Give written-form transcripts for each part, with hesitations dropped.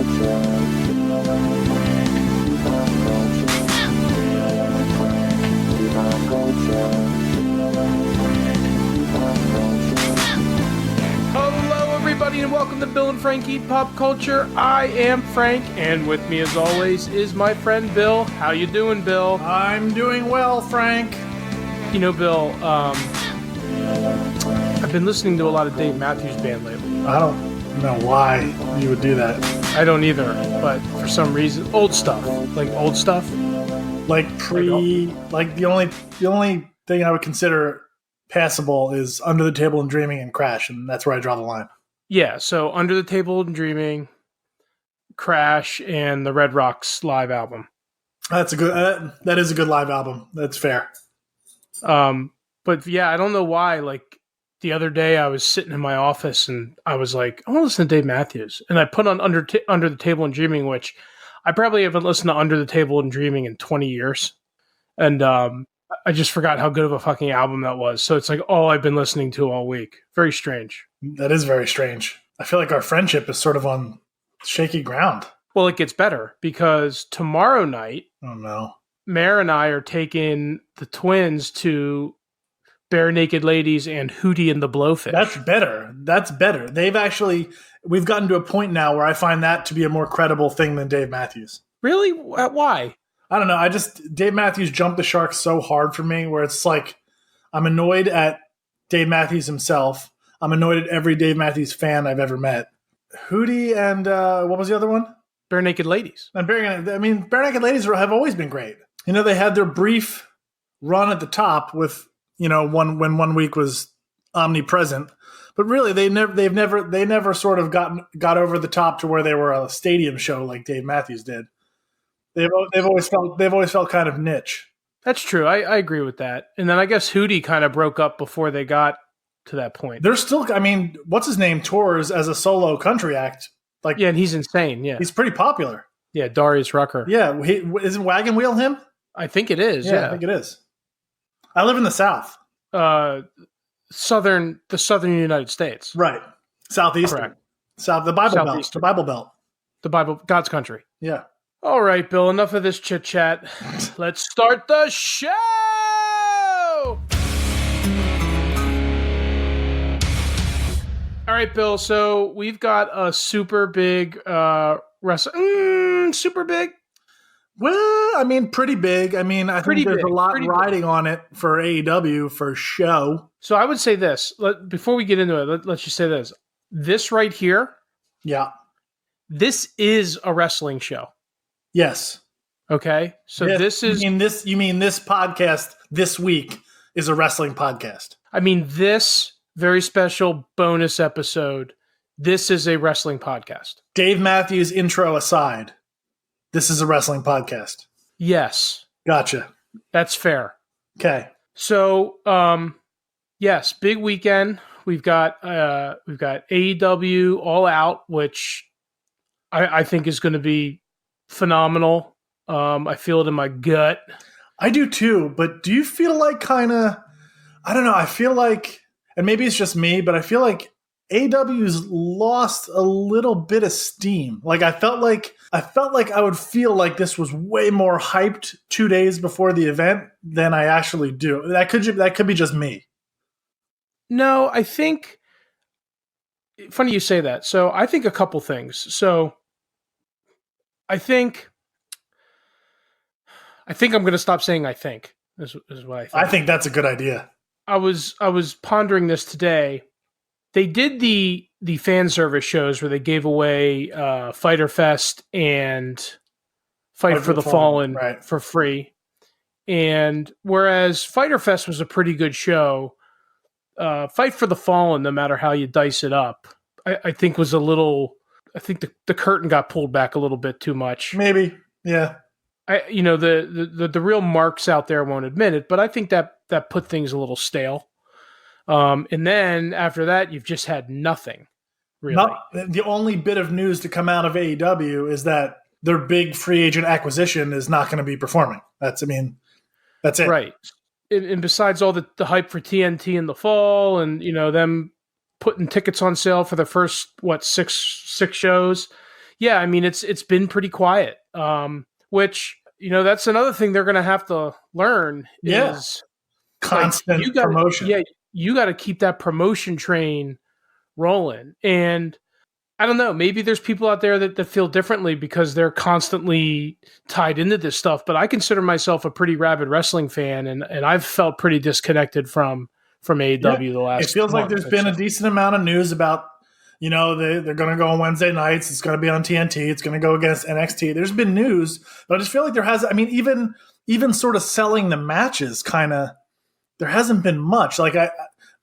Hello, everybody, and welcome to Bill and Frank Eat Pop Culture. I am Frank, and with me, as always, is my friend Bill. How you doing, Bill? I'm doing well, Frank. You know, Bill, I've been listening to a lot of Dave Matthews Band lately. I don't know why you would do that. I don't either, but for some reason, old stuff. Like old stuff. Like the only thing I would consider passable is Under the Table and Dreaming and Crash, and that's where I draw the line. Yeah, so Under the Table and Dreaming, Crash, and the Red Rocks live album. That's a good. That is a good live album. That's fair. But yeah, I don't know why. Like the other day, I was sitting in my office and I was like, I want to listen to Dave Matthews, and I put on Under the Table and Dreaming, which I probably haven't listened to Under the Table and Dreaming in 20 years, and I just forgot how good of a fucking album that was. So it's like all I've been listening to all week. Very strange. That is very strange. I feel like our friendship is sort of on shaky ground. Well, it gets better because tomorrow night, Oh no. Mare and I are taking the twins to Bare Naked Ladies and Hootie and the Blowfish. That's better. We've gotten to a point now where I find that to be a more credible thing than Dave Matthews. Really? Why? I don't know. Dave Matthews jumped the shark so hard for me where it's like, I'm annoyed at Dave Matthews himself. I'm annoyed at every Dave Matthews fan I've ever met. Hootie and what was the other one? Bare Naked Ladies. And Bare Naked Ladies have always been great. You know, they had their brief run at the top with, you know, when 1 week was omnipresent, but really they never sort of got over the top to where they were a stadium show like Dave Matthews did. They've always felt kind of niche. That's true. I agree with that. And then I guess Hootie kind of broke up before they got to that point. They're still, what's his name tours as a solo country act. Like, yeah, and he's insane. Yeah, he's pretty popular. Yeah, Darius Rucker. Yeah, isn't Wagon Wheel him? I think it is. Yeah, I think it is. I live in the South. The southern United States. Right. Southeast. Correct. South, the Bible Belt. The Bible Belt. The Bible, God's country. Yeah. All right, Bill, enough of this chit chat. Let's start the show. All right, Bill. So we've got a super big super big. Well, pretty big. I think there's a lot riding on it for AEW for show. So I would say this. Before we get into it, let's just say this. This right here. Yeah. This is a wrestling show. Yes. Okay. So yes. This is. You mean this podcast this week is a wrestling podcast? This very special bonus episode. This is a wrestling podcast. Dave Matthews intro aside, this is a wrestling podcast. Yes. Gotcha. That's fair. Okay. So, yes, big weekend. We've got AEW All Out, which I think is going to be phenomenal. I feel it in my gut. I do too, but do you feel like I don't know, I feel like, and maybe it's just me, but I feel like AEW's lost a little bit of steam. Like I felt like I would feel like this was way more hyped 2 days before the event than I actually do. That could be just me. No, I think funny you say that. So I think a couple things. So I think I'm going to stop saying I think. Is what I think. I think that's a good idea. I was pondering this today. They did the fan service shows where they gave away Fyter Fest and Fight for the Fallen right. for free. And whereas Fyter Fest was a pretty good show, Fight for the Fallen, no matter how you dice it up, I think was a little. I think the curtain got pulled back a little bit too much. Maybe, yeah. The real marks out there won't admit it, but I think that put things a little stale. And then after that, you've just had nothing. Really, the only bit of news to come out of AEW is that their big free agent acquisition is not going to be performing. That's it. Right. And besides all the hype for TNT in the fall, and them putting tickets on sale for the first six shows. Yeah, I mean it's been pretty quiet. Which, that's another thing they're going to have to learn is constant promotion. Yeah, you got to keep that promotion train rolling. And I don't know, maybe there's people out there that feel differently because they're constantly tied into this stuff. But I consider myself a pretty rabid wrestling fan, and I've felt pretty disconnected from AEW the last. It feels like there's been a decent amount of news about, they're going to go on Wednesday nights. It's going to be on TNT. It's going to go against NXT. There's been news, but I just feel like there has. I mean, even sort of selling the matches, there hasn't been much. Like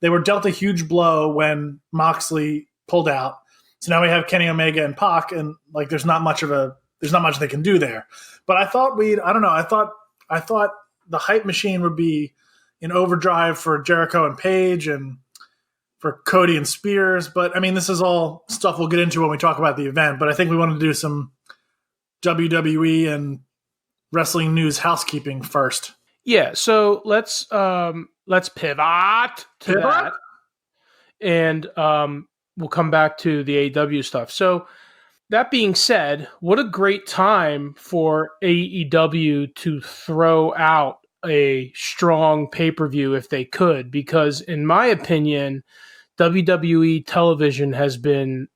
they were dealt a huge blow when Moxley pulled out. So now we have Kenny Omega and Pac, and like there's not much they can do there. But I thought I thought the hype machine would be in overdrive for Jericho and Page and for Cody and Spears. But I mean, this is all stuff we'll get into when we talk about the event. But I think we want to do some WWE and wrestling news housekeeping first. Yeah, so let's pivot to that, and we'll come back to the AEW stuff. So that being said, what a great time for AEW to throw out a strong pay-per-view if they could, because in my opinion, WWE television has been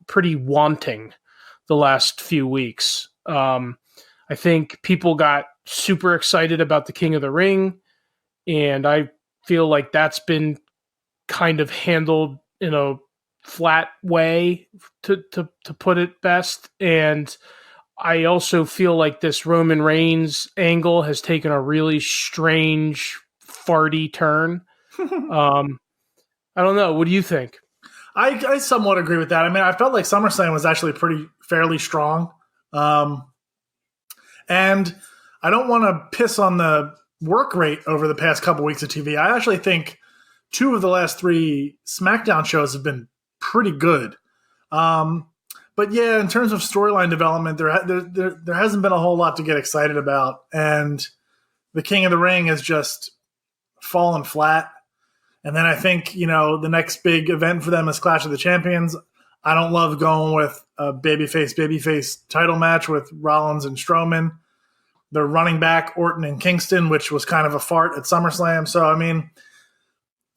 pretty wanting the last few weeks. I think people got super excited about the King of the Ring, and I feel like that's been kind of handled in a flat way, to put it best. And I also feel like this Roman Reigns angle has taken a really strange, farty turn. I don't know. What do you think? I somewhat agree with that. I mean, I felt like SummerSlam was actually fairly strong. And I don't want to piss on the work rate over the past couple weeks of TV. I actually think 2 of the last 3 SmackDown shows have been pretty good. But yeah, in terms of storyline development, there hasn't been a whole lot to get excited about. And the King of the Ring has just fallen flat. And then I think, the next big event for them is Clash of the Champions. I don't love going with a babyface title match with Rollins and Strowman. They're running back Orton and Kingston, which was kind of a fart at SummerSlam. So, I mean,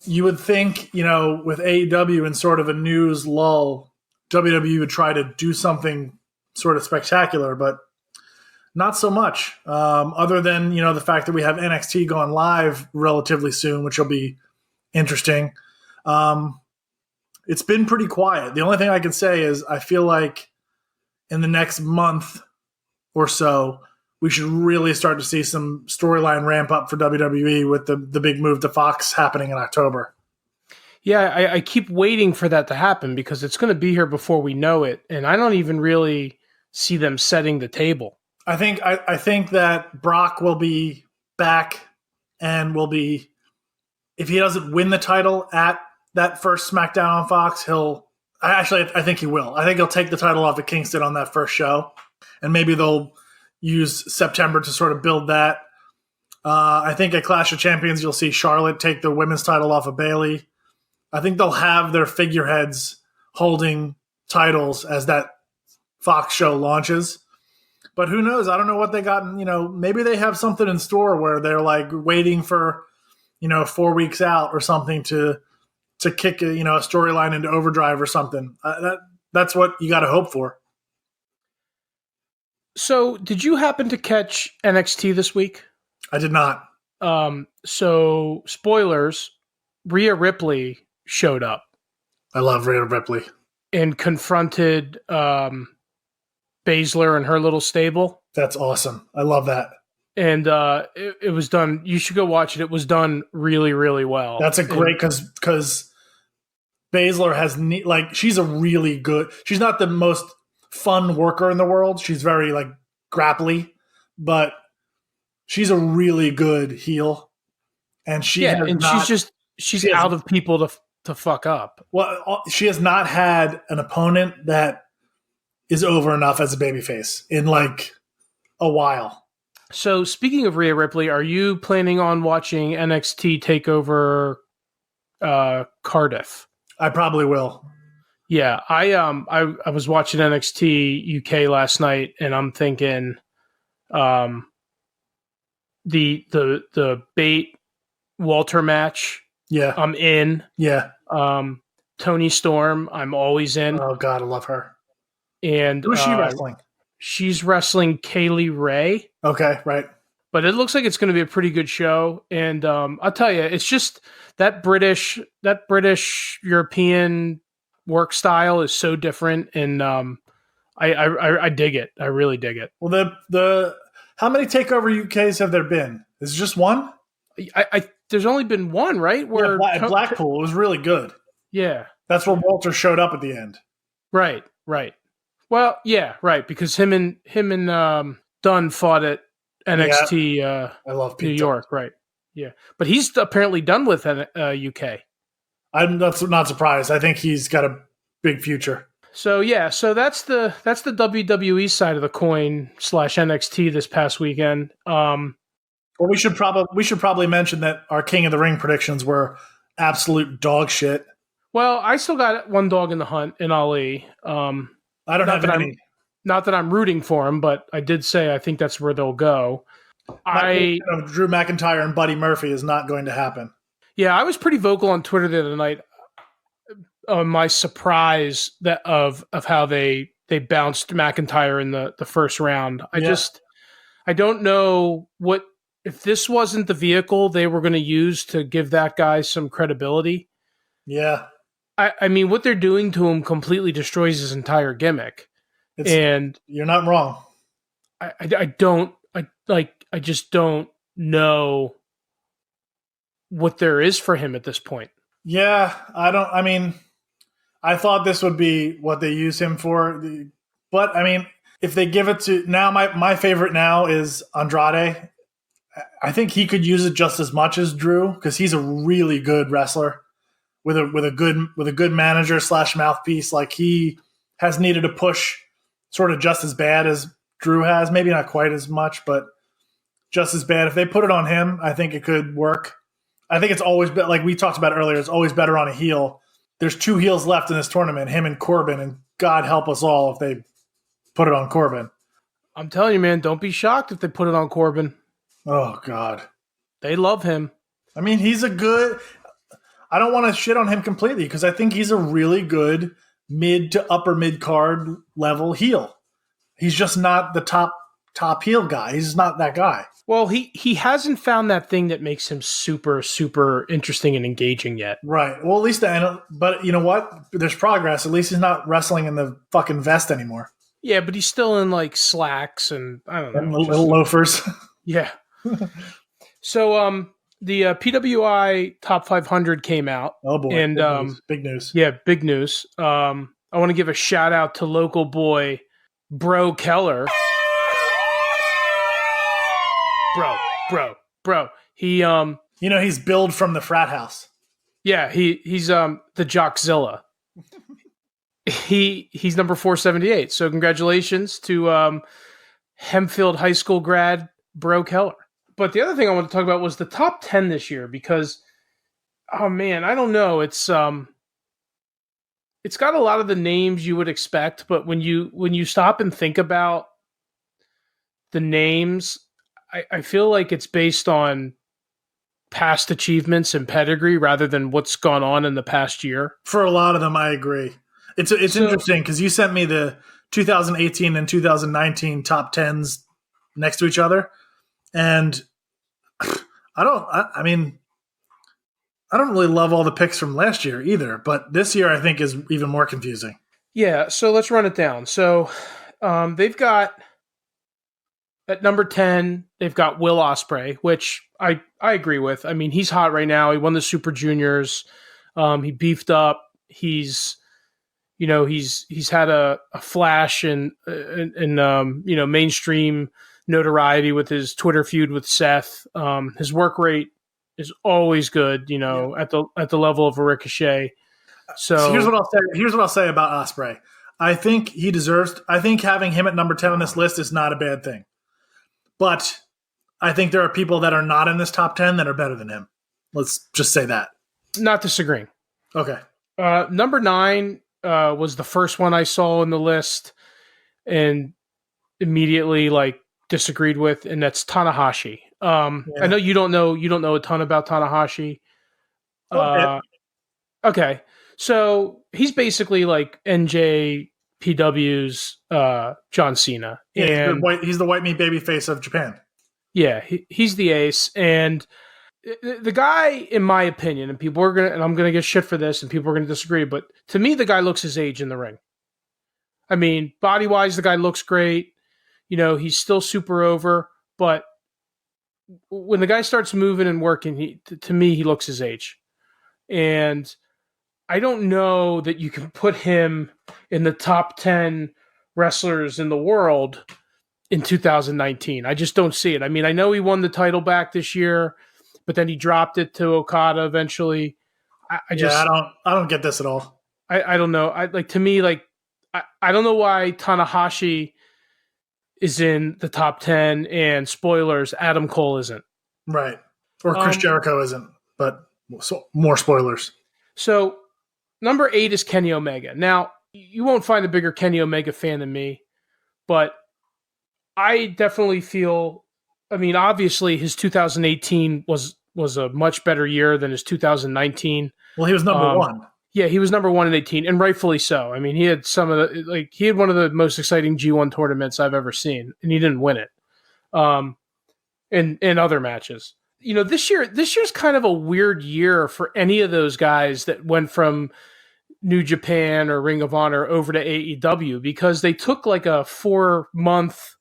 you would think, with AEW and sort of a news lull, WWE would try to do something sort of spectacular, but not so much. Other than, the fact that we have NXT going live relatively soon, which will be interesting. It's been pretty quiet. The only thing I can say is I feel like in the next month or so, we should really start to see some storyline ramp up for WWE with the big move to Fox happening in October. Yeah, I keep waiting for that to happen because it's going to be here before we know it, and I don't even really see them setting the table. I think that Brock will be back and will be, if he doesn't win the title at that first SmackDown on Fox, I think he will. I think he'll take the title off of Kingston on that first show, and maybe they'll use September to sort of build that. I think at Clash of Champions, you'll see Charlotte take the women's title off of Bayley. I think they'll have their figureheads holding titles as that Fox show launches. But who knows? I don't know what they got. Maybe they have something in store where they're like waiting for, 4 weeks out or something to kick a storyline into overdrive or something. That's what you got to hope for. So, did you happen to catch NXT this week? I did not. So, spoilers, Rhea Ripley showed up. I love Rhea Ripley. And confronted Baszler and her little stable. That's awesome. I love that. And it was done. You should go watch it. It was done really, really well. That's a great, because Baszler has, she's a really good, she's not the most fun worker in the world. She's very grapply, but she's a really good heel. And she's out of people to fuck up. Well, she has not had an opponent that is over enough as a babyface in a while. So speaking of Rhea Ripley, are you planning on watching NXT TakeOver Cardiff? I probably will. Yeah, I was watching NXT UK last night, and I'm thinking, the Bate Walter match. Yeah, I'm in. Yeah. Tony Storm, I'm always in. Oh God, I love her. And who is she wrestling? She's wrestling Kaylee Ray. Okay, right. But it looks like it's going to be a pretty good show. And I'll tell you, it's just that British European work style is so different, and I dig it. I really dig it. Well, the how many Takeover UKs have there been? Is it just one? There's only been one, right? Where at Blackpool, it was really good. Yeah, that's where Walter showed up at the end. Right. Well, yeah, right. Because him and Dunn fought at NXT. Yeah. I love Pete New York, Dunne. right? Yeah, but he's apparently done with UK. I'm not surprised. I think he's got a big future. So that's the WWE side of the coin / NXT this past weekend. Well, we should probably mention that our King of the Ring predictions were absolute dog shit. Well, I still got one dog in the hunt in Ali. I don't have any. Not that I'm rooting for him, but I did say I think that's where they'll go. Drew McIntyre and Buddy Murphy is not going to happen. Yeah, I was pretty vocal on Twitter the other night on my surprise of how they bounced McIntyre in the first round. I don't know if this wasn't the vehicle they were going to use to give that guy some credibility. Yeah. I mean, what they're doing to him completely destroys his entire gimmick. And you're not wrong. I just don't know what there is for him at this point. Yeah, I thought this would be what they use him for. But, I mean, if they give it to... Now, my favorite now is Andrade. I think he could use it just as much as Drew because he's a really good wrestler with a good manager / mouthpiece. Like, he has needed a push sort of just as bad as Drew has. Maybe not quite as much, but just as bad. If they put it on him, I think it could work. I think it's always been, like we talked about earlier, it's always better on a heel. There's 2 heels left in this tournament, him and Corbin, and God help us all if they put it on Corbin. I'm telling you, man, don't be shocked if they put it on Corbin. Oh, God. They love him. I mean, I don't want to shit on him completely because I think he's a really good mid to upper mid card level heel. He's just not the top heel guy. He's not that guy. Well, he hasn't found that thing that makes him super, super interesting and engaging yet. Right. Well, at least but you know what? There's progress. At least he's not wrestling in the fucking vest anymore. Yeah, but he's still in like slacks and I don't know. And little loafers. Yeah. So the PWI Top 500 came out. Oh boy. And big news. Yeah, big news. I want to give a shout out to local boy Bro Keller. Bro. He he's billed from the frat house. Yeah, he's the Jockzilla. He's number 478. So congratulations to Hempfield High School grad Bro Keller. But the other thing I want to talk about was the top 10 this year because oh man, I don't know. It's got a lot of the names you would expect, but when you stop and think about the names, I feel like it's based on past achievements and pedigree rather than what's gone on in the past year. For a lot of them, I agree. It's interesting because you sent me the 2018 and 2019 top 10s next to each other. And I don't really love all the picks from last year either, but this year I think is even more confusing. Yeah, so let's run it down. So they've got at number 10, they've got Will Ospreay, which I agree with. I mean, he's hot right now. He won the Super Juniors. He beefed up. He's had a flash in mainstream notoriety with his Twitter feud with Seth. His work rate is always good, at the level of a Ricochet. So here's what I'll say about Ospreay. I think having him at number 10 on this list is not a bad thing. But I think there are people that are not in this top 10 that are better than him. Let's just say that. Not disagreeing. Okay. Number 9, was the first one I saw on the list and immediately disagreed with, and that's Tanahashi. I know you don't know a ton about Tanahashi. Okay, so he's basically like NJPW's John Cena. Yeah, and he's the white meat baby face of Japan. Yeah, he's the ace, and the guy, in my opinion, and I'm gonna get shit for this, and people are gonna disagree, but to me, the guy looks his age in the ring. I mean, body wise, the guy looks great. He's still super over, but when the guy starts moving and working, to me, he looks his age. And I don't know that you can put him in the top 10 wrestlers in the world in 2019. I just don't see it. I mean, I know he won the title back this year, but then he dropped it to Okada eventually. I don't get this at all. I don't know. I don't know why Tanahashi is in the top 10 and spoilers, Adam Cole isn't. Right. Or Chris Jericho isn't, but more spoilers. So number 8 is Kenny Omega. Now, you won't find a bigger Kenny Omega fan than me, but I definitely feel, I mean, obviously his 2018 was a much better year than his 2019. Well, he was number 1. Yeah, he was number 1 in 18, and rightfully so. I mean, he had he had one of the most exciting G1 tournaments I've ever seen, and he didn't win it. In other matches. This year's kind of a weird year for any of those guys that went from New Japan or Ring of Honor over to AEW, because they took like a 4-month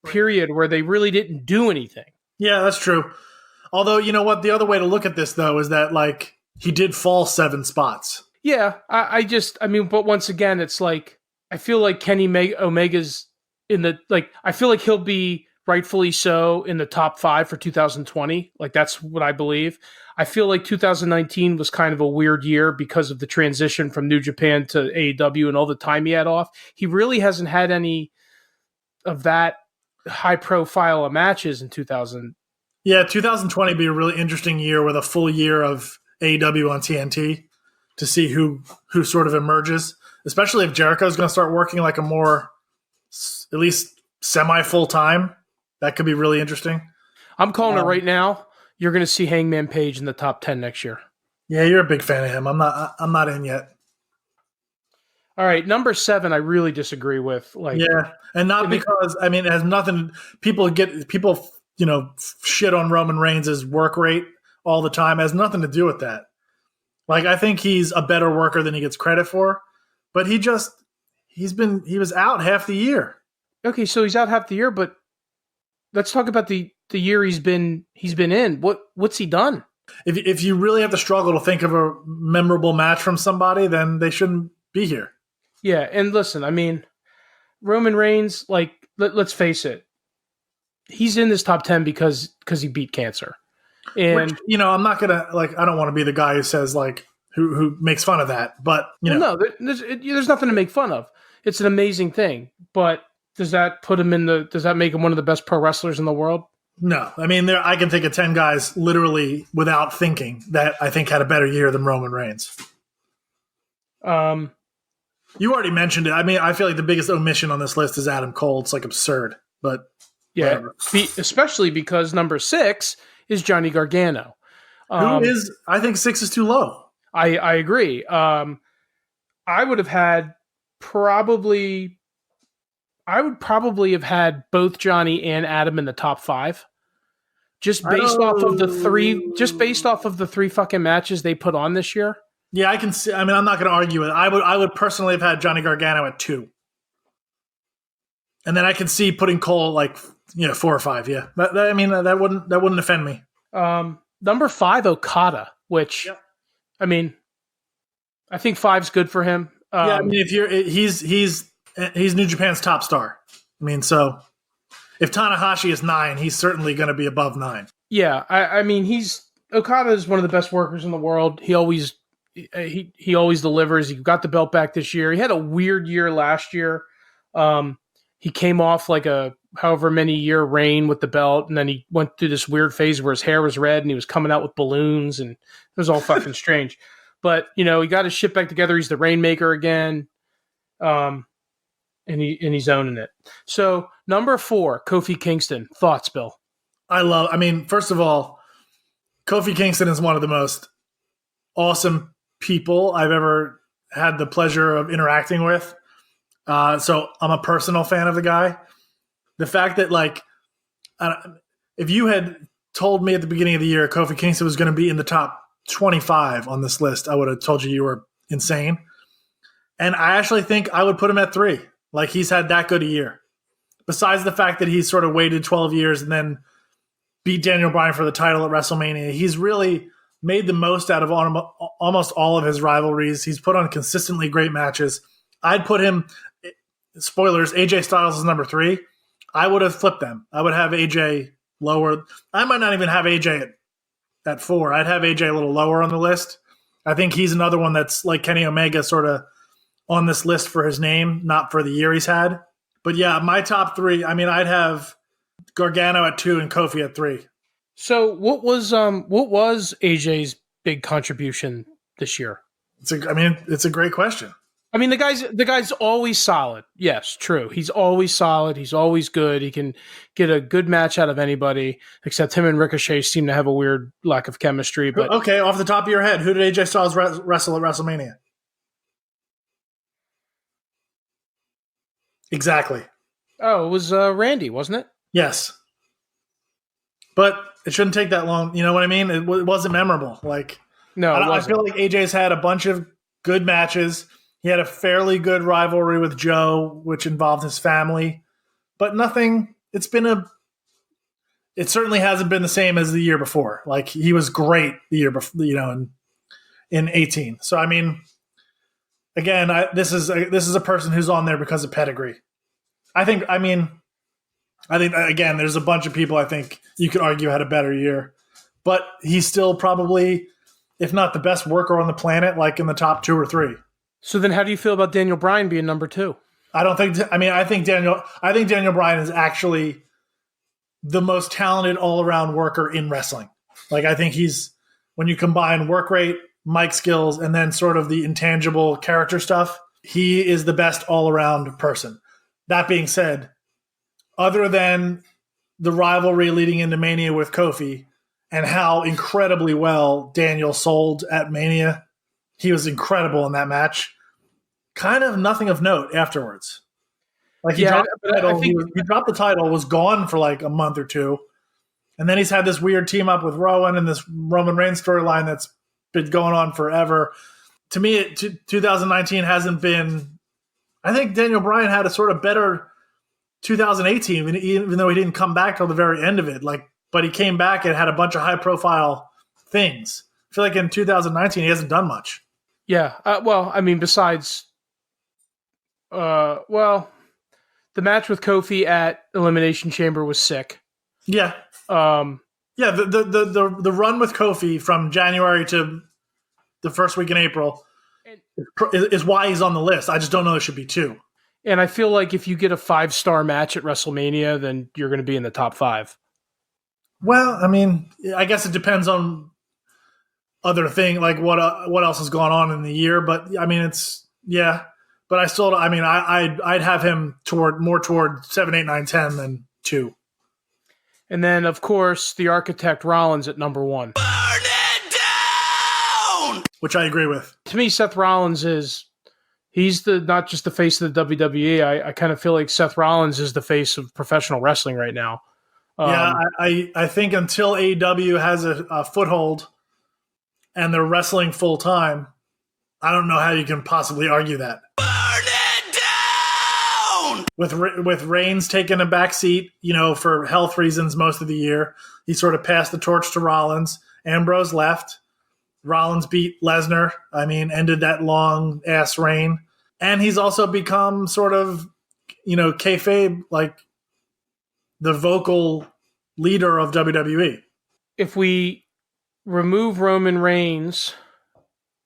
period where they really didn't do anything. Yeah, that's true. Although, you know what? The other way to look at this, though, is that he did fall 7 spots. Yeah, but once again, it's like, I feel like Kenny Omega's in the, I feel like he'll be rightfully so in the top 5 for 2020. That's what I believe. I feel like 2019 was kind of a weird year because of the transition from New Japan to AEW and all the time he had off. He really hasn't had any of that high profile of matches in 2000. Yeah, 2020 be a really interesting year with a full year of AEW on TNT to see who sort of emerges, especially if Jericho's going to start working like a more, at least semi full time. That could be really interesting. I'm calling it right now. You're going to see Hangman Page in the top 10 next year. Yeah, you're a big fan of him. I'm not in yet. All right, number 7, I really disagree with. Yeah, and not because it has nothing. People shit on Roman Reigns' work rate all the time. It has nothing to do with that. I think he's a better worker than he gets credit for, but he was out half the year. Okay, so he's out half the year, but let's talk about the year he's been in. What's he done? If you really have to struggle to think of a memorable match from somebody, then they shouldn't be here. Yeah, and listen, I mean, Roman Reigns, let's face it, he's in this top 10 because he beat cancer. And I'm not gonna I don't want to be the guy who says who makes fun of that, but no, there's nothing to make fun of. It's an amazing thing, but does that make him one of the best pro wrestlers in the world? No, I mean I can think of 10 guys literally without thinking that I think had a better year than Roman Reigns. You already mentioned it. I mean, I feel like the biggest omission on this list is Adam Cole. It's absurd, but yeah, especially because number 6 is Johnny Gargano. Who is, I think 6 is too low. I agree. I would probably have had both Johnny and Adam in the top 5. Just based off of the 3 fucking matches they put on this year. Yeah, I can see. I mean, I'm not going to argue with it. I would personally have had Johnny Gargano at 2. And then I can see putting Cole 4 or 5. Yeah. That wouldn't offend me. Number 5, Okada, which, yeah. I mean, I think 5's good for him. Yeah, I mean, he's New Japan's top star. I mean, so if Tanahashi is 9, he's certainly going to be above 9. Yeah, I mean, Okada is one of the best workers in the world. He always delivers. He got the belt back this year. He had a weird year last year. He came off a however many year reign with the belt, and then he went through this weird phase where his hair was red and he was coming out with balloons, and it was all fucking strange. But, he got his shit back together. He's the Rainmaker again. And he's owning it. So, number 4, Kofi Kingston. Thoughts, Bill? First of all, Kofi Kingston is one of the most awesome people I've ever had the pleasure of interacting with. So I'm a personal fan of the guy. The fact that, if you had told me at the beginning of the year Kofi Kingston was going to be in the top 25 on this list, I would have told you were insane. And I actually think I would put him at 3. He's had that good a year. Besides the fact that he's sort of waited 12 years and then beat Daniel Bryan for the title at WrestleMania, he's really made the most out of almost all of his rivalries. He's put on consistently great matches. I'd put him, spoilers, AJ Styles is number 3. I would have flipped them. I would have AJ lower. I might not even have AJ at 4. I'd have AJ a little lower on the list. I think he's another one that's like Kenny Omega, sort of on this list for his name, not for the year he's had. But yeah, my top 3, I'd have Gargano at 2 and Kofi at 3. So what was AJ's big contribution this year? It's a great question. The guy's always solid. Yes, true. He's always solid. He's always good. He can get a good match out of anybody, except him and Ricochet seem to have a weird lack of chemistry. But okay, off the top of your head, who did AJ Styles wrestle at WrestleMania? Exactly. Oh, it was Randy, wasn't it? Yes. But it shouldn't take that long. You know what I mean? It wasn't memorable. No, I feel like AJ's had a bunch of good matches. He had a fairly good rivalry with Joe, which involved his family, but nothing. It certainly hasn't been the same as the year before. He was great the year before, in 18. So again, this is a person who's on there because of pedigree. I think again, there's a bunch of people I think you could argue had a better year, but he's still probably, if not the best worker on the planet, in the top 2 or 3. So then how do you feel about Daniel Bryan being number 2? I think Daniel Bryan is actually the most talented all-around worker in wrestling. I think he's, when you combine work rate, mic skills, and then sort of the intangible character stuff, he is the best all-around person. That being said, other than the rivalry leading into Mania with Kofi and how incredibly well Daniel sold at Mania, he was incredible in that match. Kind of nothing of note afterwards. He dropped the title, was gone for a month or 2. And then he's had this weird team up with Rowan and this Roman Reigns storyline that's been going on forever. To me, 2019 hasn't been... I think Daniel Bryan had a sort of better 2018, even though he didn't come back till the very end of it. But he came back and had a bunch of high-profile things. I feel like in 2019 he hasn't done much. Yeah. Besides, the match with Kofi at Elimination Chamber was sick. Yeah. The run with Kofi from January to the first week in April is why he's on the list. I just don't know there should be 2. And I feel like if you get a 5-star match at WrestleMania, then you're going to be in the top 5. Well, I guess it depends on other thing, what else has gone on in the year. But it's, yeah. But I still, I'd have him more toward 7, 8, 9, 10 than 2. And then, of course, the Architect Rollins at number 1. Burn it down! Which I agree with. To me, Seth Rollins he's not just the face of the WWE. I kind of feel like Seth Rollins is the face of professional wrestling right now. I think until AEW has a foothold and they're wrestling full time, I don't know how you can possibly argue that. Burn it down! With Reigns taking a back seat, for health reasons most of the year, he sort of passed the torch to Rollins. Ambrose left. Rollins beat Lesnar. Ended that long ass reign, and he's also become sort of, kayfabe, the vocal leader of WWE. If we remove Roman Reigns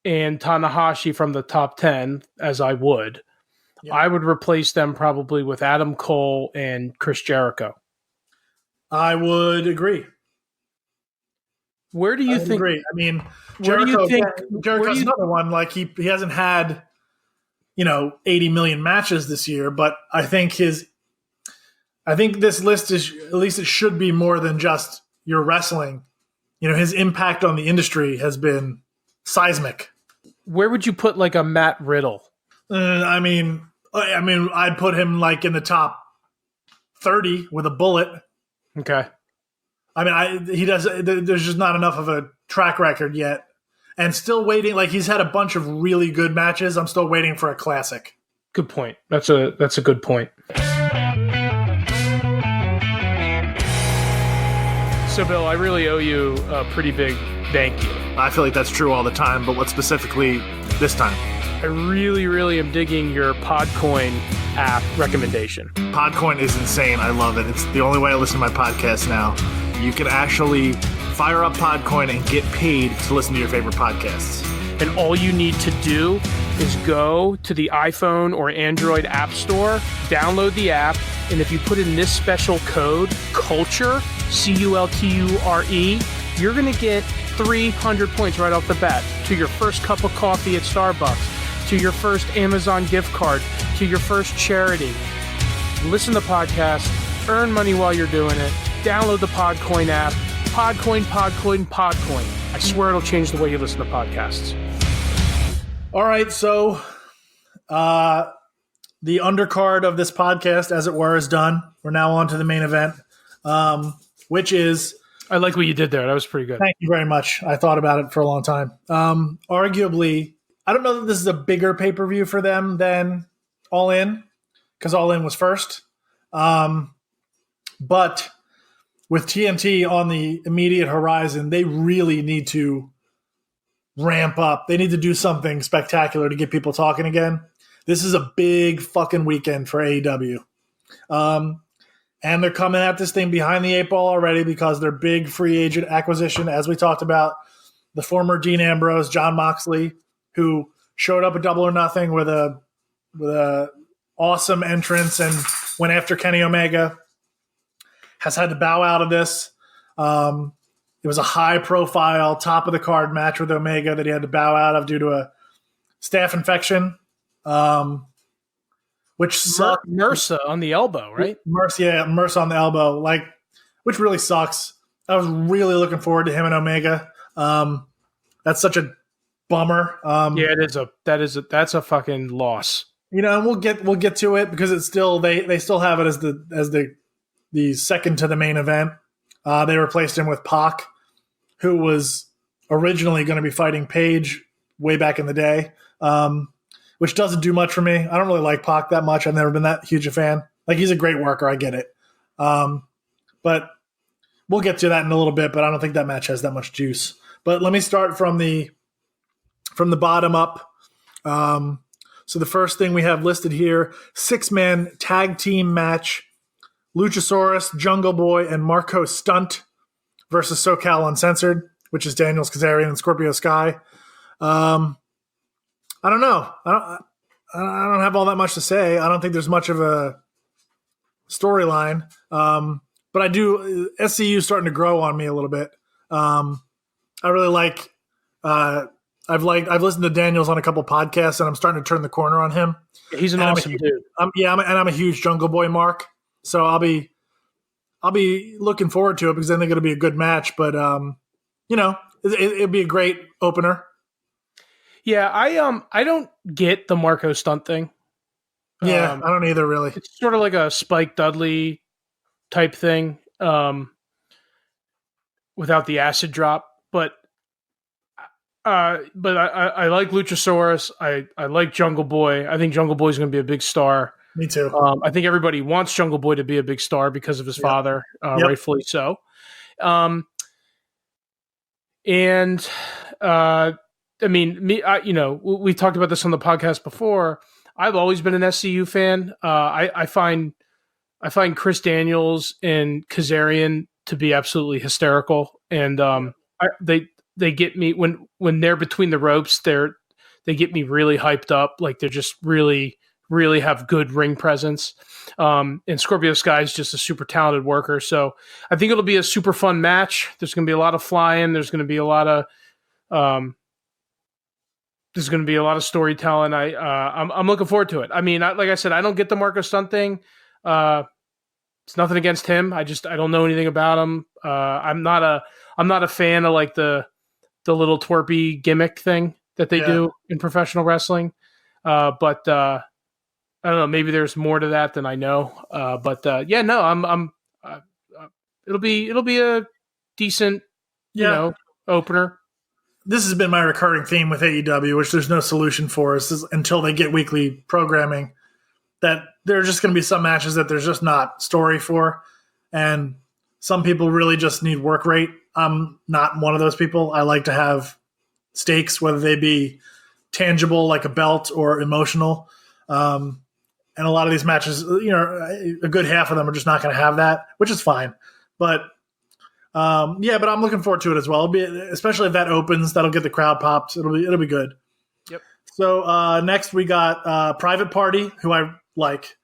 and Tanahashi from the top 10, as I would, I would replace them probably with Adam Cole and Chris Jericho. I would agree. Where do you think? Agree. I mean, Jericho's another one. Like he hasn't had 80 million matches this year, but I think this list is, at least it should be more than just your wrestling. His impact on the industry has been seismic. Where would you put like a Matt Riddle? I mean, I'd put him like in the top 30 with a bullet. Okay. I mean, there's just not enough of a track record yet. And still waiting, like he's had a bunch of really good matches. I'm still waiting for a classic. Good point. That's a good point. So, Bill, I really owe you a pretty big thank you. I feel like that's true all the time, but what specifically this time? I really, really am digging your Podcoin app recommendation. Podcoin is insane. I love it. It's the only way I listen to my podcast now. You can actually fire up Podcoin and get paid to listen to your favorite podcasts. And all you need to do is go to the iPhone or Android App Store, download the app, and if you put in this special code, CULTURE, CULTURE, you're going to get 300 points right off the bat to your first cup of coffee at Starbucks, to your first Amazon gift card, to your first charity. Listen to the podcast, earn money while you're doing it, download the Podcoin app. Podcoin. I swear it'll change the way you listen to podcasts. All right, so the undercard of this podcast, as it were, is done. We're now on to the main event, which is... I like what you did there. That was pretty good. Thank you very much. I thought about it for a long time. Arguably, I don't know that this is a bigger pay-per-view for them than All In, because All In was first. But with TNT on the immediate horizon, they really need to ramp up. They need to do something spectacular to get people talking again. This is a big fucking weekend for AEW. And they're coming at this thing behind the eight ball already because their big free agent acquisition, as we talked about, the former Dean Ambrose, Jon Moxley, who showed up at Double or Nothing with a awesome entrance and went after Kenny Omega, has had to bow out of this. It was a high-profile, top-of-the-card match with Omega that he had to bow out of due to a staph infection, which sucked. MRSA on the elbow, right? MRSA on the elbow, which really sucks. I was really looking forward to him and Omega. That's such a bummer. Yeah, that's a fucking loss. And we'll get to it because it's still they still have it as the second to the main event. They replaced him with Pac, who was originally going to be fighting Paige way back in the day, which doesn't do much for me. I don't really like Pac that much. I've never been that huge a fan. Like, he's a great worker. I get it. But we'll get to that in a little bit, but I don't think that match has that much juice. But let me start from the bottom up. So the first thing we have listed here, 6-man tag team match, Luchasaurus, Jungle Boy, and Marco Stunt versus SoCal Uncensored, which is Daniels, Kazarian, and Scorpio Sky. I don't know. I don't have all that much to say. I don't think there's much of a storyline. But I do. SCU is starting to grow on me a little bit. I really like. I've listened to Daniels on a couple podcasts, and I'm starting to turn the corner on him. Yeah, he's an awesome dude. I'm a huge Jungle Boy mark. So I'll be looking forward to it because I think it'll be a good match. But it'd be a great opener. Yeah, I don't get the Marco Stunt thing. Yeah, I don't either, really. It's sort of like a Spike Dudley type thing, without the acid drop. But I like Luchasaurus. I like Jungle Boy. I think Jungle Boy's going to be a big star. Me too. I think everybody wants Jungle Boy to be a big star because of his father, rightfully so. I mean, we talked about this on the podcast before. I've always been an SCU fan. I find Chris Daniels and Kazarian to be absolutely hysterical, and they get me when they're between the ropes. They get me really hyped up. Like, they're just really really have good ring presence. And Scorpio Sky is just a super talented worker. So I think it'll be a super fun match. There's going to be a lot of flying. There's going to be a lot of storytelling. I'm looking forward to it. I mean, like I said, I don't get the Marco Stunt thing. It's nothing against him. I don't know anything about him. I'm not a fan of like the little twerpy gimmick thing that they do in professional wrestling. But I don't know. Maybe there's more to that than I know. It'll be a decent, opener. This has been my recurring theme with AEW, which there's no solution for us until they get weekly programming, that there are just going to be some matches that there's just not story for. And some people really just need work rate. I'm not one of those people. I like to have stakes, whether they be tangible like a belt or emotional. And a lot of these matches, a good half of them are just not going to have that, which is fine. But but I'm looking forward to it as well. Especially if that opens, that'll get the crowd popped. It'll be good. Yep. So next we got Private Party, who I like,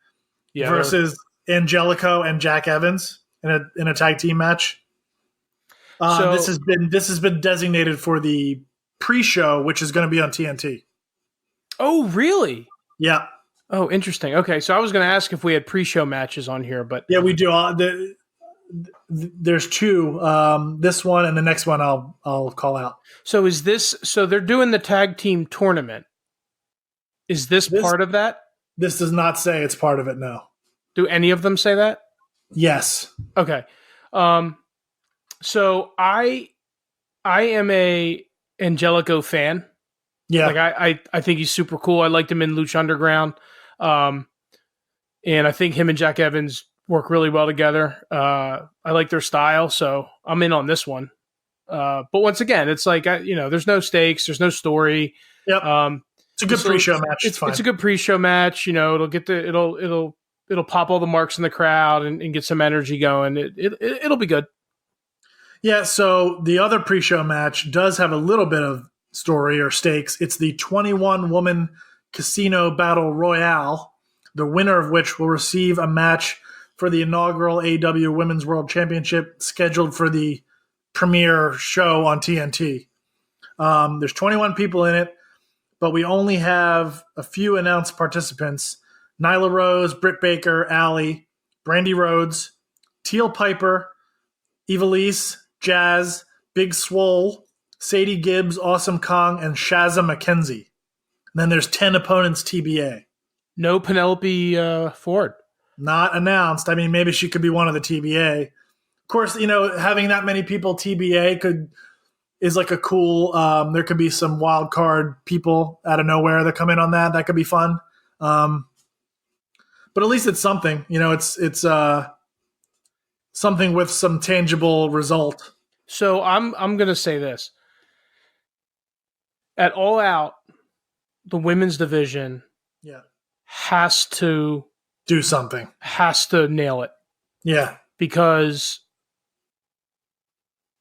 versus Angelico and Jack Evans in a tag team match. This has been designated for the pre-show, which is going to be on TNT. Oh, really? Yeah. Oh, interesting. Okay, so I was going to ask if we had pre-show matches on here, but yeah, we do. There's two. This one and the next one I'll call out. So so they're doing the tag team tournament. Is this part of that? This does not say it's part of it, no. Do any of them say that? Yes. Okay. So I am a Angelico fan. Yeah. Like I think he's super cool. I liked him in Lucha Underground. And I think him and Jack Evans work really well together. I like their style, so I'm in on this one. But once again, it's like, there's no stakes, there's no story. Yep. It's a good pre-show match. It's a good pre-show match. It'll pop all the marks in the crowd and get some energy going. It'll be good. Yeah. So the other pre-show match does have a little bit of story or stakes. It's the 21-woman casino battle royale, the winner of which will receive a match for the inaugural AEW Women's World Championship, scheduled for the premiere show on TNT. There's 21 people in it, but we only have a few announced participants: Nyla Rose, Britt Baker, Allie, Brandy Rhodes, Teal Piper, Ivelisse, Jazz, Big Swole, Sadie Gibbs, Awesome Kong, and Shazza McKenzie. And then there's 10 opponents TBA. No Penelope Ford. Not announced. I mean, maybe she could be one of the TBA. Of course, having that many people TBA is like a cool. There could be some wild card people out of nowhere that come in on that. That could be fun. But at least it's something. It's something with some tangible result. So I'm going to say this. At All Out, the women's division has to do something. Has to nail it. Yeah. Because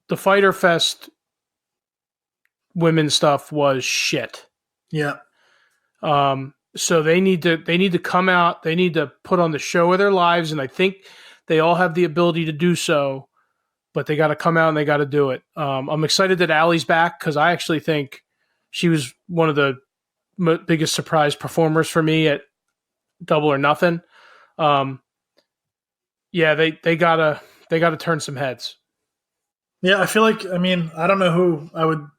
the Fyter Fest women's stuff was shit. Yeah. So they need to come out, they need to put on the show of their lives, and I think they all have the ability to do so, but they got to come out and they got to do it. I'm excited that Allie's back, because I actually think she was one of the biggest surprise performers for me at Double or Nothing. They gotta turn some heads. Yeah, I feel like, I don't know who I wouldn't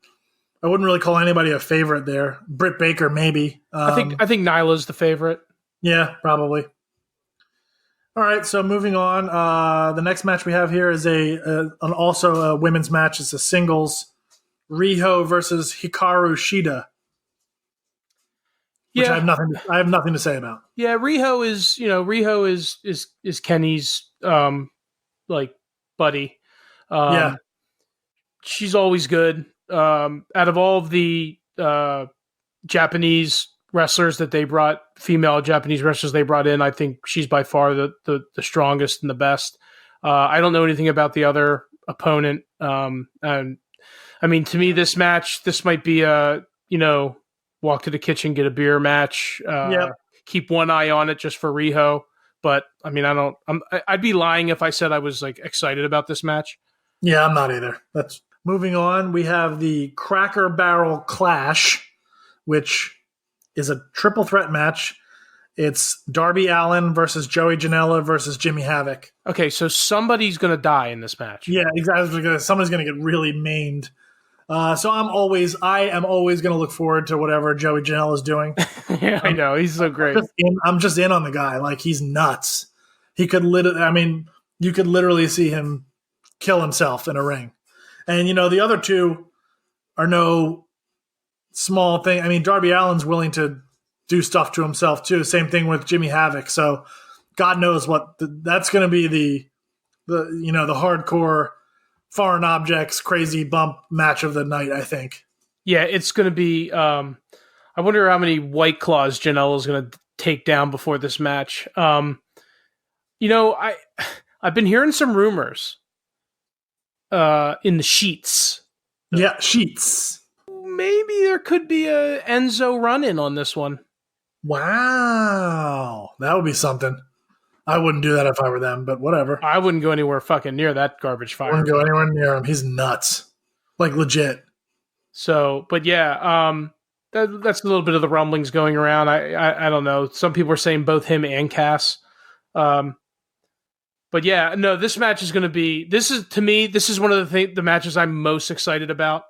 really call anybody a favorite there. Britt Baker, maybe. I think Nyla's the favorite. Yeah, probably. All right, so moving on. The next match we have here is also a women's match. It's a singles. Riho versus Hikaru Shida. Which I have nothing to say about. Yeah, Riho is Kenny's buddy. She's always good. Out of all of the Japanese wrestlers that they brought, female Japanese wrestlers they brought in, I think she's by far the strongest and the best. I don't know anything about the other opponent. And to me, this might be a walk to the kitchen, get a beer match. keep one eye on it just for Riho. But I mean, I'd be lying if I said I was like excited about this match. Yeah, I'm not either. That's moving on. We have the Cracker Barrel Clash, which is a triple threat match. It's Darby Allin versus Joey Janela versus Jimmy Havoc. Okay, so somebody's going to die in this match. Yeah, exactly. Somebody's going to get really maimed. So I am always going to look forward to whatever Joey Janela is doing. Yeah, I know. He's so great. I'm just in on the guy. Like, he's nuts. He could you could literally see him kill himself in a ring. And, the other two are no small thing. I mean, Darby Allin's willing to do stuff to himself too. Same thing with Jimmy Havoc. So God knows what that's going to be the hardcore foreign objects crazy bump match of the night, I think. Yeah, it's going to be I wonder how many White Claws Janela's going to take down before this match. I've been hearing some rumors in the sheets. Yeah, sheets. Maybe there could be a Enzo run-in on this one. Wow. That would be something. I wouldn't do that if I were them, but whatever. I wouldn't go anywhere fucking near that garbage fire. I wouldn't go anywhere near him. He's nuts. Like, legit. So, but yeah, that's a little bit of the rumblings going around. I don't know. Some people are saying both him and Cass. But yeah, no, this match is going to be, this is one of the matches I'm most excited about.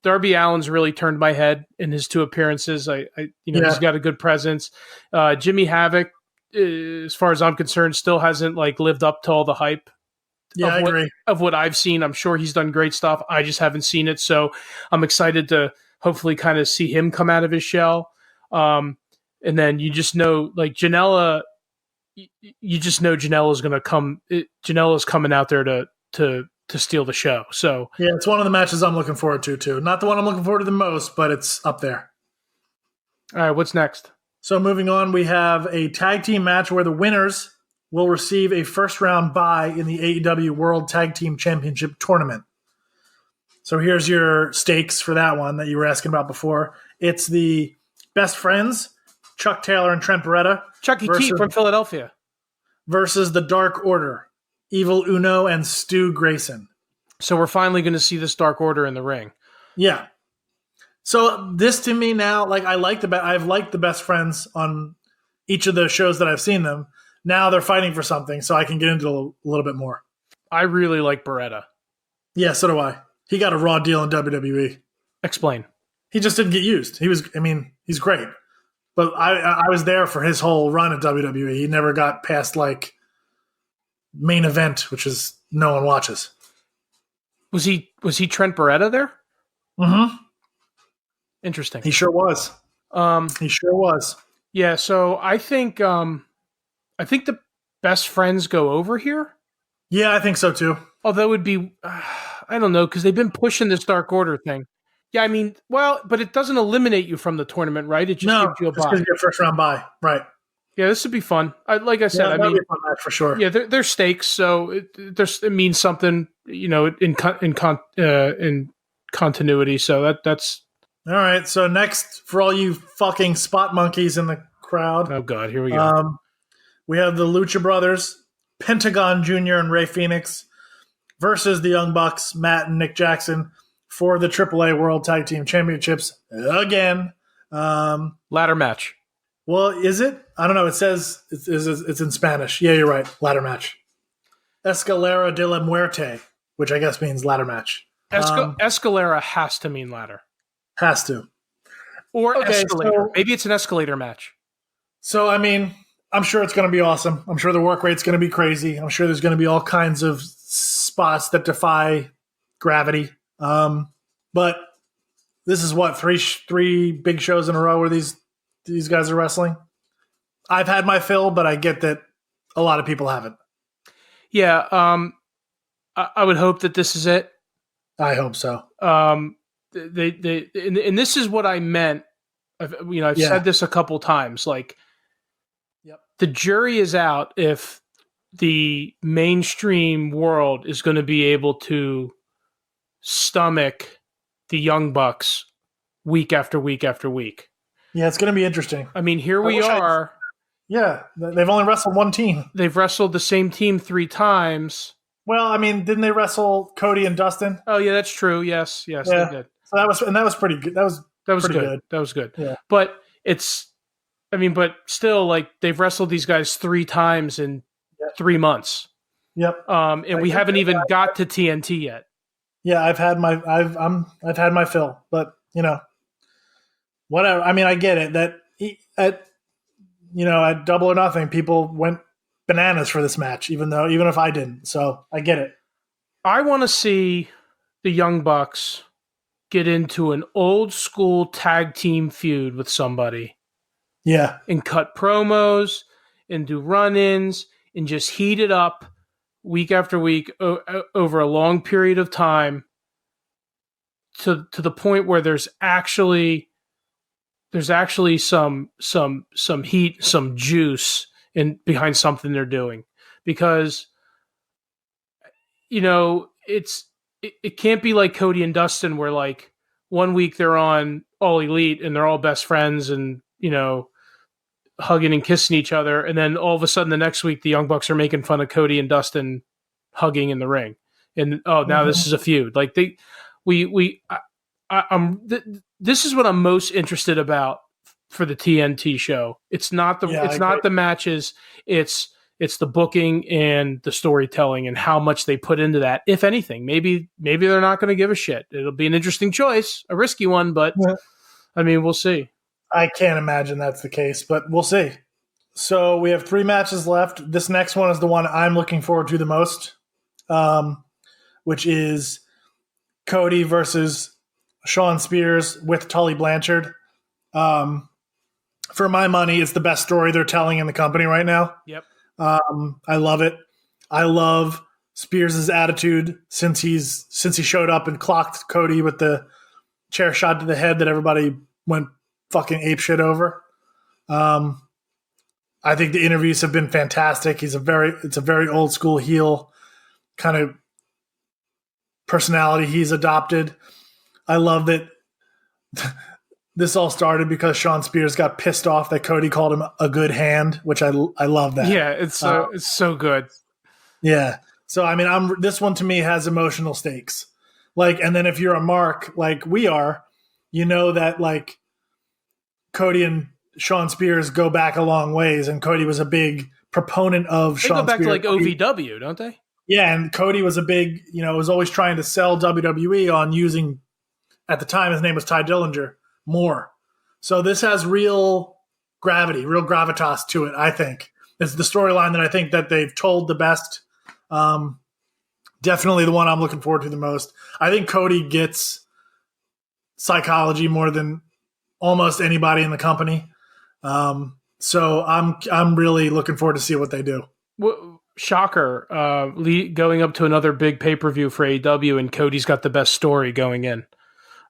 Darby Allin's really turned my head in his 2 appearances. He's got a good presence. Jimmy Havoc, as far as I'm concerned, still hasn't like lived up to all the hype. Yeah, I agree. Of what I've seen. I'm sure he's done great stuff. I just haven't seen it. So I'm excited to hopefully kind of see him come out of his shell. And then you just know, like, Janela, you just know Janela's going to come. Janela's coming out there to steal the show. So yeah, it's one of the matches I'm looking forward to too. Not the one I'm looking forward to the most, but it's up there. All right, what's next? So moving on, we have a tag team match where the winners will receive a first round bye in the AEW World Tag Team Championship Tournament. So here's your stakes for that one that you were asking about before. It's the Best Friends, Chuck Taylor and Trent Beretta. Chucky T from Philadelphia. Versus the Dark Order, Evil Uno and Stu Grayson. So we're finally going to see this Dark Order in the ring. Yeah. So this to me now, like, I've liked the Best Friends on each of the shows that I've seen them. Now they're fighting for something, so I can get into a little bit more. I really like Beretta. Yeah, so do I. He got a raw deal in WWE. Explain. He just didn't get used. He's great. But I was there for his whole run at WWE. He never got past, like, main event, which is no one watches. Was he Trent Beretta there? Mm-hmm. Interesting. He sure was. Yeah, so I think the Best Friends go over here. Yeah, I think so too. Although it would be, I don't know, because they've been pushing this Dark Order thing. Yeah, I mean, well, but it doesn't eliminate you from the tournament, right? It just gives you a bye. Just your first round bye, right? Yeah, this would be fun. Like I said, that'd be a fun match for sure. Yeah, there's stakes, so it means something, in continuity. So that's all right. So next, for all you fucking spot monkeys in the crowd. Oh God, here we go. We have the Lucha Brothers, Pentagon Jr. and Rey Fenix versus the Young Bucks, Matt and Nick Jackson, for the AAA World Tag Team Championships again. Ladder match. Well, is it? I don't know. It says it's in Spanish. Yeah, you're right. Ladder match. Escalera de la Muerte, which I guess means ladder match. Escalera has to mean ladder. Has to. Or escalator. So, maybe it's an escalator match. So, I mean, I'm sure it's going to be awesome. I'm sure the work rate's going to be crazy. I'm sure there's going to be all kinds of spots that defy gravity. But this is what, three big shows in a row where these guys are wrestling? I've had my fill, but I get that a lot of people haven't. Yeah, I would hope that this is it. I hope so. And this is what I meant. I've said this a couple times. Like, the jury is out if the mainstream world is going to be able to stomach the Young Bucks week after week after week. Yeah, it's going to be interesting. I mean, here we are. Yeah, they've only wrestled one team. They've wrestled the same team 3 times. Well, I mean, didn't they wrestle Cody and Dustin? Oh yeah, that's true. Yes, Yeah. they did. So that was pretty good. That was pretty good. That was good. Yeah. But but still, like, they've wrestled these guys 3 times in 3 months. Yep. And we haven't even got to TNT yet. Yeah, I've had my fill, but whatever. I mean, I get it that at Double or Nothing, people went bananas for this match, even if I didn't. So I get it. I want to see the Young Bucks get into an old school tag team feud with somebody. Yeah. And cut promos and do run-ins and just heat it up week after week over a long period of time to the point where there's actually some heat, some juice behind something they're doing, because it can't be like Cody and Dustin where, like, one week they're on All Elite and they're all best friends and hugging and kissing each other, and then all of a sudden the next week the Young Bucks are making fun of Cody and Dustin hugging in the ring, and now this is a feud. Like this is what I'm most interested about for the TNT show. It's not the matches. It's the booking and the storytelling and how much they put into that. If anything, maybe they're not going to give a shit. It'll be an interesting choice, a risky one, but I mean, we'll see. I can't imagine that's the case, but we'll see. So we have 3 matches left. This next one is the one I'm looking forward to the most, which is Cody versus Shawn Spears with Tully Blanchard. For my money, it's the best story they're telling in the company right now. Yep. I love it. I love Spears' attitude since he showed up and clocked Cody with the chair shot to the head that everybody went fucking apeshit over. I think the interviews have been fantastic. It's a very old school heel kind of personality he's adopted. I love that this all started because Shawn Spears got pissed off that Cody called him a good hand, which I love that. Yeah, it's so good. Yeah. So I mean, this one to me has emotional stakes. Like, and then if you're a mark like we are, that like Cody and Shawn Spears go back a long ways, and Cody was a big proponent of Shawn Spears. They go back to like OVW, don't they? Yeah, and Cody was a big, was always trying to sell WWE on using, at the time his name was Ty Dillinger, more. So this has real gravity, real gravitas to it, I think. It's the storyline that I think that they've told the best. Definitely the one I'm looking forward to the most. I think Cody gets psychology more than almost anybody in the company. So I'm really looking forward to see what they do. Well, shocker, going up to another big pay-per-view for AEW, and Cody's got the best story going in.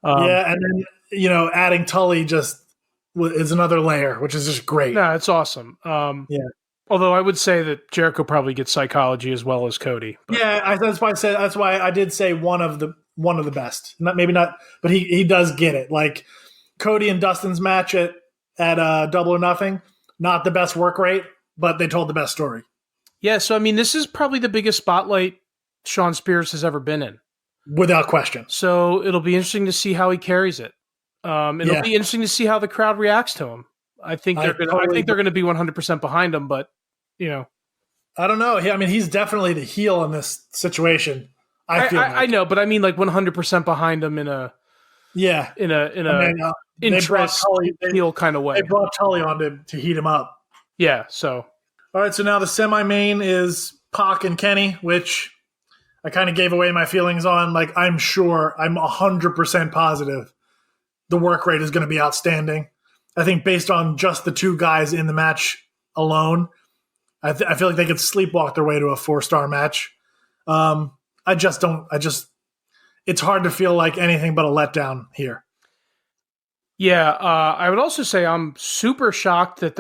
Yeah, and then, adding Tully just is another layer, which is just great. No, it's awesome. Yeah. Although I would say that Jericho probably gets psychology as well as Cody. But. Yeah, that's why I did say one of the best. Maybe not, but he does get it. Like Cody and Dustin's match at Double or Nothing, not the best work rate, but they told the best story. Yeah, so I mean, this is probably the biggest spotlight Shawn Spears has ever been in, without question. So it'll be interesting to see how he carries it. It'll be interesting to see how the crowd reacts to him. I think they're going to be 100% behind him, but I don't know. I mean, he's definitely the heel in this situation. I know, but I mean, like 100% behind him in a interest heel kind of way. They brought Tully on to heat him up. Yeah. So all right. So now the semi-main is Pac and Kenny, which I kind of gave away my feelings on. Like, I'm 100% positive the work rate is going to be outstanding. I think based on just the 2 guys in the match alone, I feel like they could sleepwalk their way to a 4-star match. It's hard to feel like anything but a letdown here. Yeah. I would also say I'm super shocked that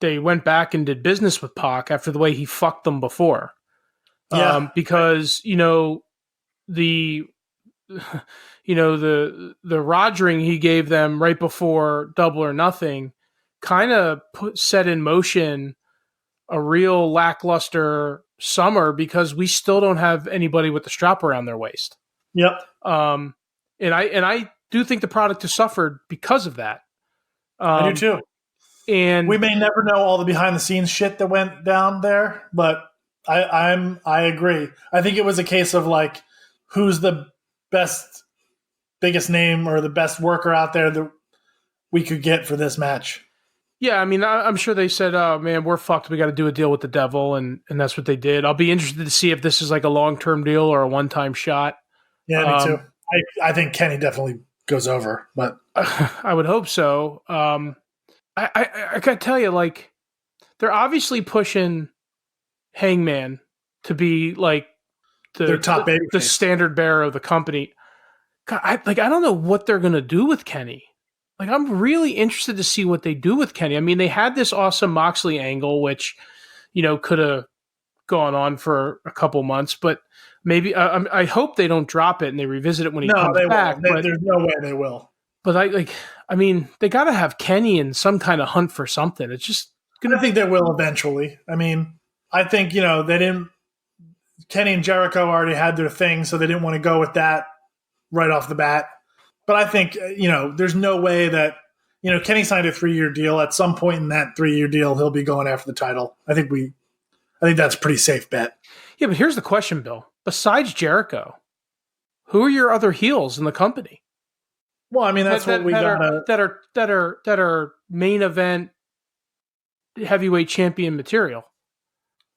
they went back and did business with Pac after the way he fucked them before. Yeah. Because, the the rogering he gave them right before Double or Nothing kind of set in motion a real lackluster summer because we still don't have anybody with the strap around their waist. Yep. And I do think the product has suffered because of that. I do too. And we may never know all the behind the scenes shit that went down there, but I agree. I think it was a case of like, who's the biggest name or the best worker out there that we could get for this match. Yeah, I mean, I'm sure they said, "Oh man, we're fucked. We got to do a deal with the devil," and that's what they did. I'll be interested to see if this is like a long-term deal or a one-time shot. Yeah, me too. I think Kenny definitely goes over, but I would hope so. I gotta tell you, like, they're obviously pushing Hangman to be like their top the standard bearer of the company. God, I don't know what they're gonna do with Kenny. Like, I'm really interested to see what they do with Kenny. I mean, they had this awesome Moxley angle, which, could have gone on for a couple months, but maybe I hope they don't drop it and they revisit it when he comes back. But there's no way they will. But I mean, they got to have Kenny in some kind of hunt for something. It's just I think they will eventually. I mean, I think they didn't. Kenny and Jericho already had their thing, so they didn't want to go with that right off the bat. But I think, there's no way that, Kenny signed a 3-year deal. At some point in that 3-year deal, he'll be going after the title. I think that's a pretty safe bet. Yeah, but here's the question, Bill. Besides Jericho, who are your other heels in the company? Well, I mean, that's what we got. That are main event heavyweight champion material.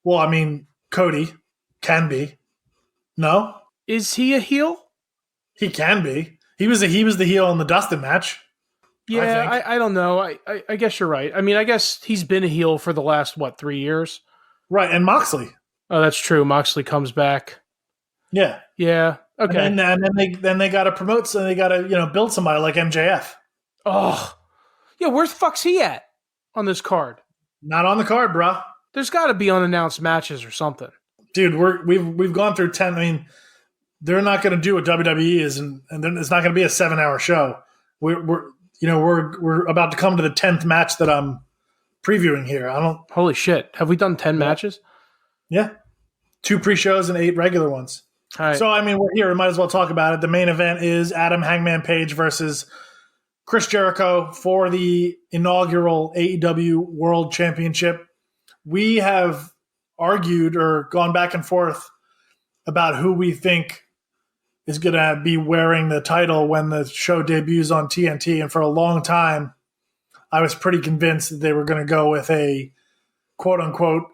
Well, I mean, Cody can be. No? Is he a heel? He can be. He was the heel in the Dustin match. Yeah, I don't know. I guess you're right. I mean, I guess he's been a heel for the last, 3 years? Right, and Moxley. Oh, that's true. Moxley comes back. Yeah. Yeah. Okay. And then they got to promote, so they got to build somebody like MJF. Oh, yeah. Where the fuck's he at on this card? Not on the card, bro. There's got to be unannounced matches or something. Dude, we've gone through 10. I mean, they're not going to do what WWE is, and then it's not going to be a 7-hour show. We're about to come to the 10th match that I'm previewing here. Holy shit! Have we done 10 matches? Yeah, 2 pre-shows and 8 regular ones. All right. So I mean, we're here. We might as well talk about it. The main event is Adam Hangman Page versus Chris Jericho for the inaugural AEW World Championship. We have argued or gone back and forth about who we think is going to be wearing the title when the show debuts on TNT. And for a long time, I was pretty convinced that they were going to go with a quote-unquote,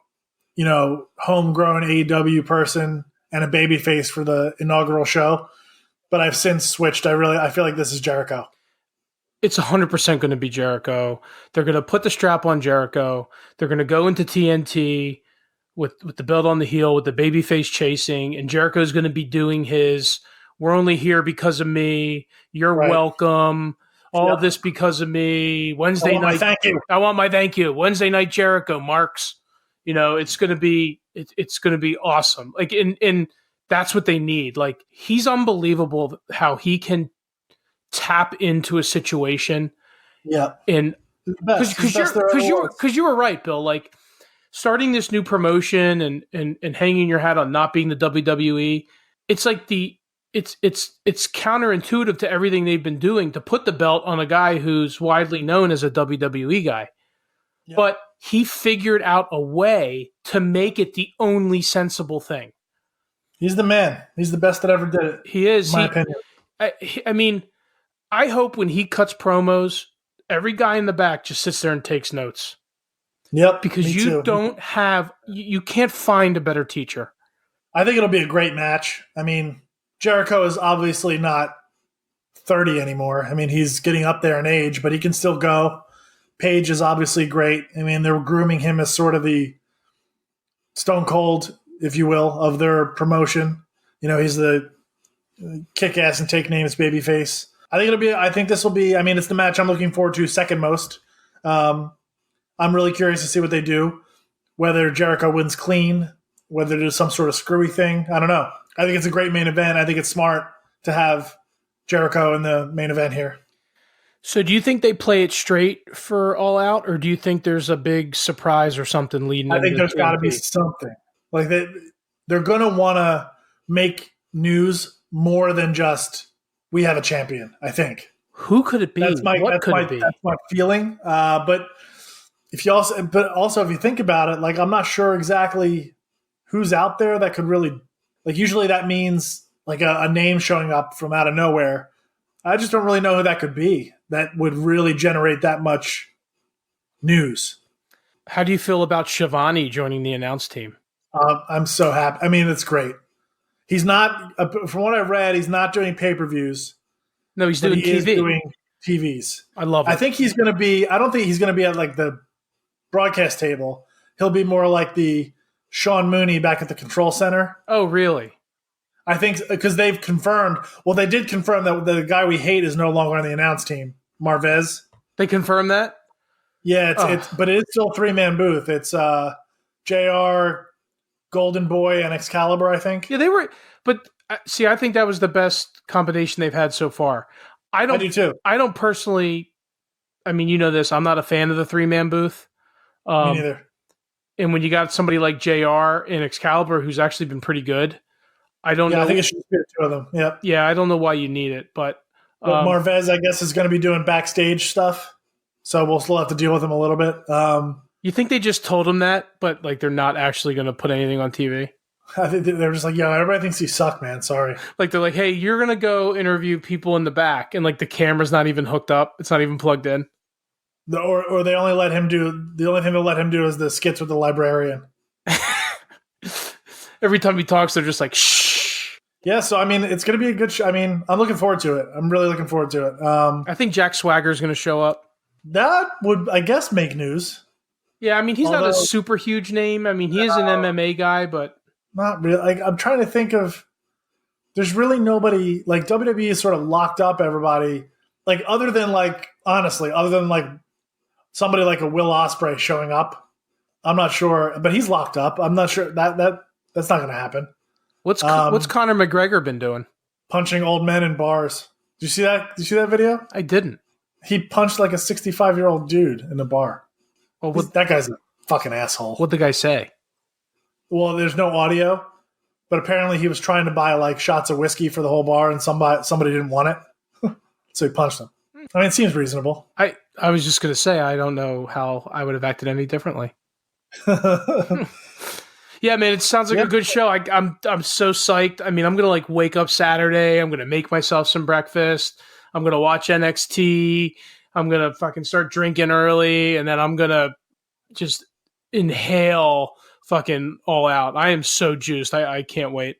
homegrown AEW person and a babyface for the inaugural show. But I've since switched. I feel like this is Jericho. It's 100% going to be Jericho. They're going to put the strap on Jericho. They're going to go into TNT with the belt on the heel, with the babyface chasing, and Jericho's going to be doing his, we're only here because of me, you're welcome, all this because of me, Wednesday night, thank you. I want my thank you, Wednesday night Jericho, Marks. It's going to be awesome. Like, and that's what they need. Like, he's unbelievable how he can tap into a situation. Yeah. And because you were right, Bill, like, starting this new promotion and hanging your hat on not being the WWE, it's like it's counterintuitive to everything they've been doing to put the belt on a guy who's widely known as a WWE guy. Yep. But he figured out a way to make it the only sensible thing. He's the man. He's the best that ever did it. He is. In my opinion. I mean, I hope when he cuts promos, every guy in the back just sits there and takes notes. Yep. Because you can't find a better teacher. I think it'll be a great match. I mean, Jericho is obviously not 30 anymore. I mean, he's getting up there in age, but he can still go. Page is obviously great. I mean, they're grooming him as sort of the Stone Cold, if you will, of their promotion. He's the kick-ass and take names babyface. I think this will be, I mean, it's the match I'm looking forward to second most. I'm really curious to see what they do, whether Jericho wins clean, whether there's some sort of screwy thing. I don't know. I think it's a great main event. I think it's smart. to have Jericho in the main event here. So do you think they play it straight for All Out, or do you think there's a big surprise or something leading? I think there's got to be something. Like they're going to want to make news more than just we have a champion. I think. Who could it be? That's my feeling. But if you think about it, like I'm not sure exactly who's out there that could really, like, usually that means like a name showing up from out of nowhere. I just don't really know who that could be that would really generate that much news. How do you feel about Shivani joining the announce team? I'm so happy. I mean, it's great. He's not, from what I read, he's not doing pay-per-views. No, he's doing TV. Is doing TVs. I love it. I think he's going to be, I don't think he's going to be at like the broadcast table. He'll be more like the Sean Mooney back at the control center. Oh, really? I think because they've confirmed, they did confirm that the guy we hate is no longer on the announce team, Marvez. They confirmed that? Yeah, but it is still a 3-man booth. It's JR, Golden Boy, and Excalibur, I think. Yeah, they were, but see, I think that was the best combination they've had so far. I do too. I don't personally, I mean, you know this, I'm not a fan of the 3-man booth. Me neither. And when you got somebody like JR and Excalibur, who's actually been pretty good, I don't know. I think it should be the two of them. Yep. Yeah, I don't know why you need it, but Marvez, I guess, is going to be doing backstage stuff, so we'll still have to deal with him a little bit. You think they just told him that, but like they're not actually going to put anything on TV? I think they're just like, yeah, everybody thinks you suck, man. Sorry. Like they're like, hey, you're going to go interview people in the back, and like the camera's not even hooked up; it's not even plugged in. Or they only let him do the only thing they'll let him do is the skits with the librarian. Every time he talks, they're just like, shh. Yeah, so I mean, it's going to be a good show. I mean, I'm looking forward to it. I'm really looking forward to it. I think Jack Swagger is going to show up. That would, I guess, make news. Yeah, I mean, he's not a super huge name. I mean, he is an MMA guy, but not really. Like, I'm trying to think of. There's really nobody, like, WWE is sort of locked up everybody. Like, other than like somebody like a Will Ospreay showing up. I'm not sure, but he's locked up. I'm not sure that's not going to happen. What's Conor McGregor been doing? Punching old men in bars. Did you see that? Did you see that video? I didn't. He punched like a 65-year-old dude in a bar. Well, that guy's a fucking asshole. What'd the guy say? Well, there's no audio, but apparently he was trying to buy like shots of whiskey for the whole bar, and somebody didn't want it, so he punched him. I mean, it seems reasonable. I was just going to say, I don't know how I would have acted any differently. Yeah, man, it sounds like a good show. I'm so psyched. I mean, I'm going to like wake up Saturday. I'm going to make myself some breakfast. I'm going to watch NXT. I'm going to fucking start drinking early, and then I'm going to just inhale fucking All Out. I am so juiced. I can't wait.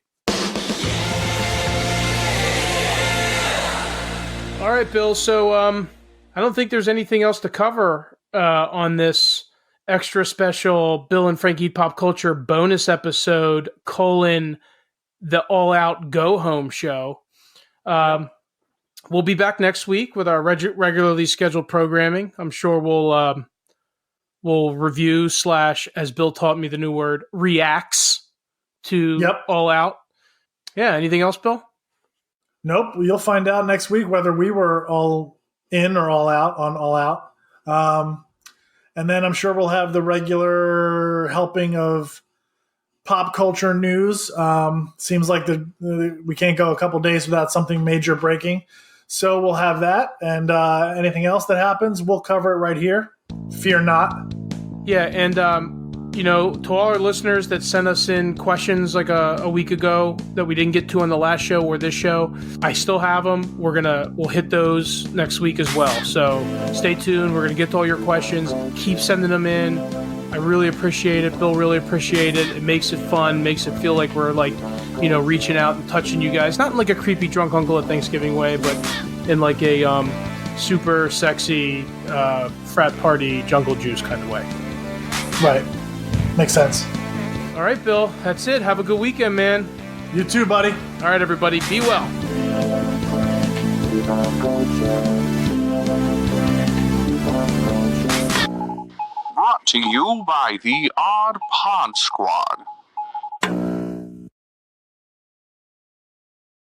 All right, Bill. So I don't think there's anything else to cover on this extra special Bill and Frankie Pop Culture bonus episode : the All Out Go Home show. We'll be back next week with our regularly scheduled programming. I'm sure we'll review / as Bill taught me the new word, reacts to All Out. Yeah. Anything else, Bill? Nope. You'll find out next week whether we were all in or all out on All Out. And then I'm sure we'll have the regular helping of pop culture news. Seems like we can't go a couple days without something major breaking. So we'll have that. And anything else that happens, we'll cover it right here. Fear not. Yeah, and to all our listeners that sent us in questions like a week ago that we didn't get to on the last show or this show, I still have them. We'll hit those next week as well. So stay tuned. We're gonna get to all your questions. Keep sending them in. I really appreciate it. Bill really appreciate it. It makes it fun. Makes it feel like we're like, reaching out and touching you guys. Not in like a creepy drunk uncle at Thanksgiving way, but in like a super sexy frat party jungle juice kind of way. Right. Makes sense. All right, Bill. That's it. Have a good weekend, man. You too, buddy. All right, everybody. Be well. Brought to you by the Odd Pod Squad.